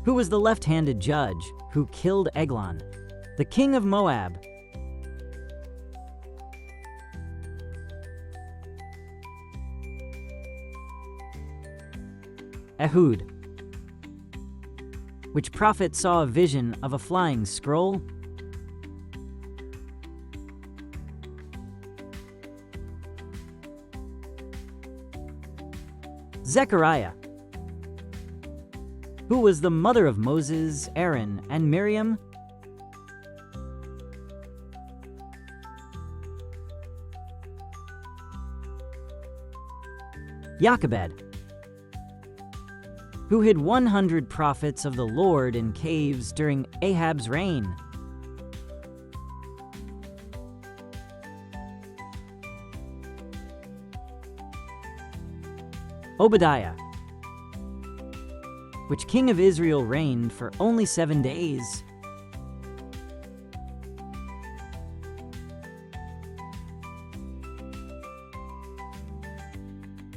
Who was the left-handed judge who killed Eglon, the king of Moab? Ehud. Which prophet saw a vision of a flying scroll? Zechariah. Who was the mother of Moses, Aaron, and Miriam? Jochebed. Who hid 100 prophets of the Lord in caves during Ahab's reign? Obadiah. Which king of Israel reigned for only 7 days?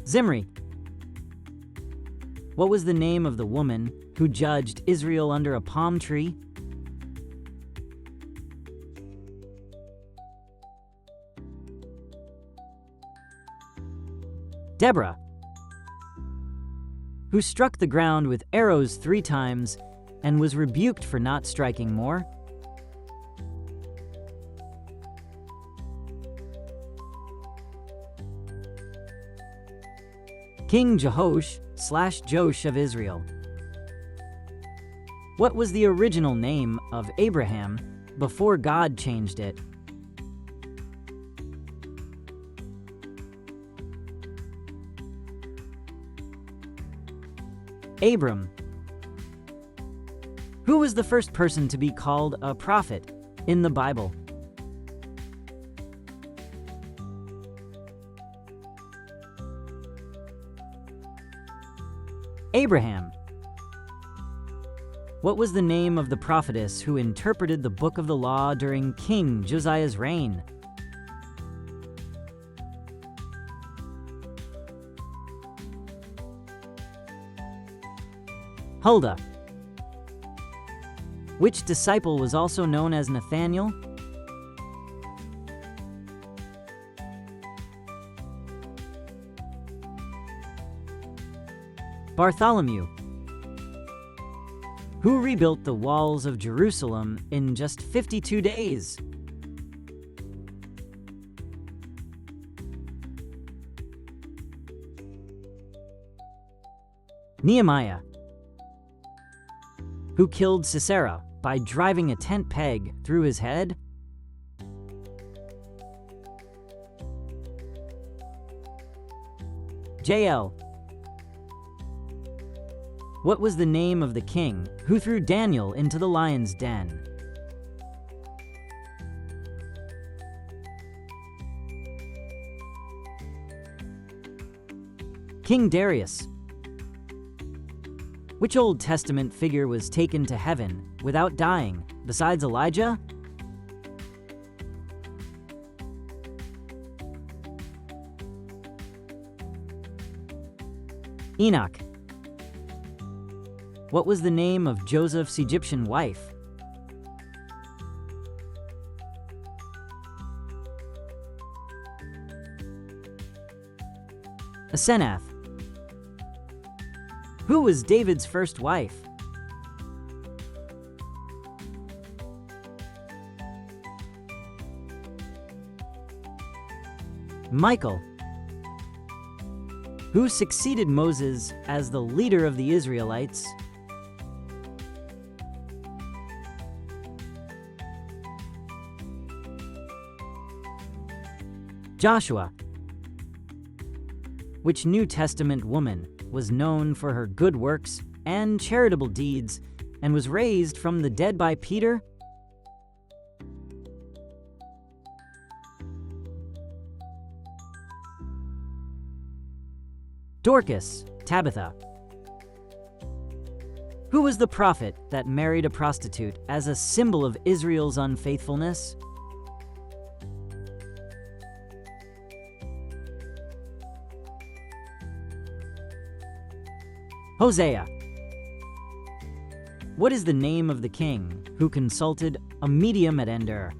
Zimri. What was the name of the woman who judged Israel under a palm tree? Deborah. Who struck the ground with arrows 3 times and was rebuked for not striking more? King Jehosh of Israel. What was the original name of Abraham before God changed it? Abram. Who was the first person to be called a prophet in the Bible? Abraham. What was the name of the prophetess who interpreted the book of the law during King Josiah's reign? Huldah. Which disciple was also known as Nathaniel? Bartholomew. Who rebuilt the walls of Jerusalem in just 52 days? Nehemiah. Who killed Sisera by driving a tent peg through his head? Jael. What was the name of the king who threw Daniel into the lion's den? King Darius. Which Old Testament figure was taken to heaven without dying, besides Elijah? Enoch. What was the name of Joseph's Egyptian wife? Asenath. Who was David's first wife? Michal. Who succeeded Moses as the leader of the Israelites? Joshua. Which New Testament woman was known for her good works and charitable deeds and was raised from the dead by Peter? Dorcas, Tabitha. Who was the prophet that married a prostitute as a symbol of Israel's unfaithfulness? Hosea. What is the name of the king who consulted a medium at Endor?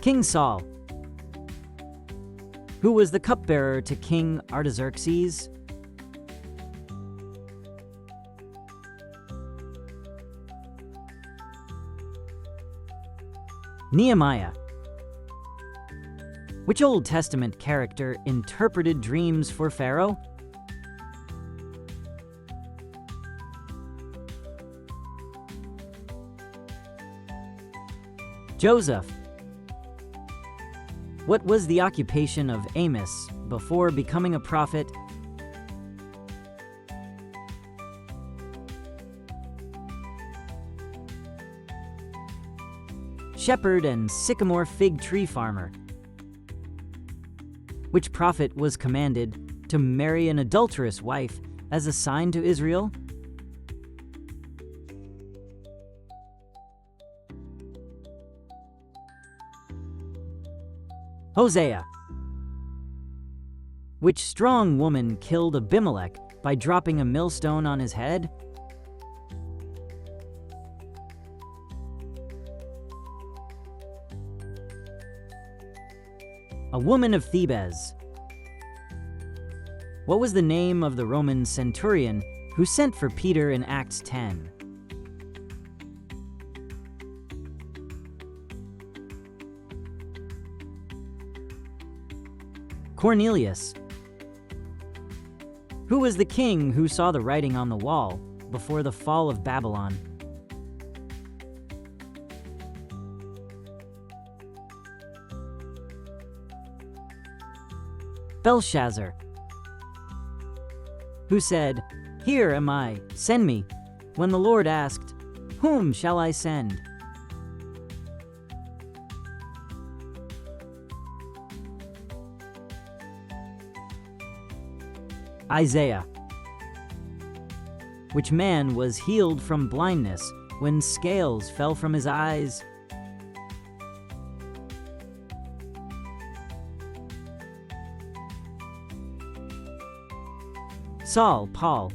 King Saul. Who was the cupbearer to King Artaxerxes? Nehemiah. Which Old Testament character interpreted dreams for Pharaoh? Joseph. What was the occupation of Amos before becoming a prophet? Shepherd and sycamore fig tree farmer. Which prophet was commanded to marry an adulterous wife as a sign to Israel? Hosea. Which strong woman killed Abimelech by dropping a millstone on his head? A woman of Thebes. What was the name of the Roman centurion who sent for Peter in Acts 10? Cornelius. Who was the king who saw the writing on the wall before the fall of Babylon? Belshazzar. Who said, "Here am I, send me," when the Lord asked, "Whom shall I send?" Isaiah. Which man was healed from blindness when scales fell from his eyes? Paul.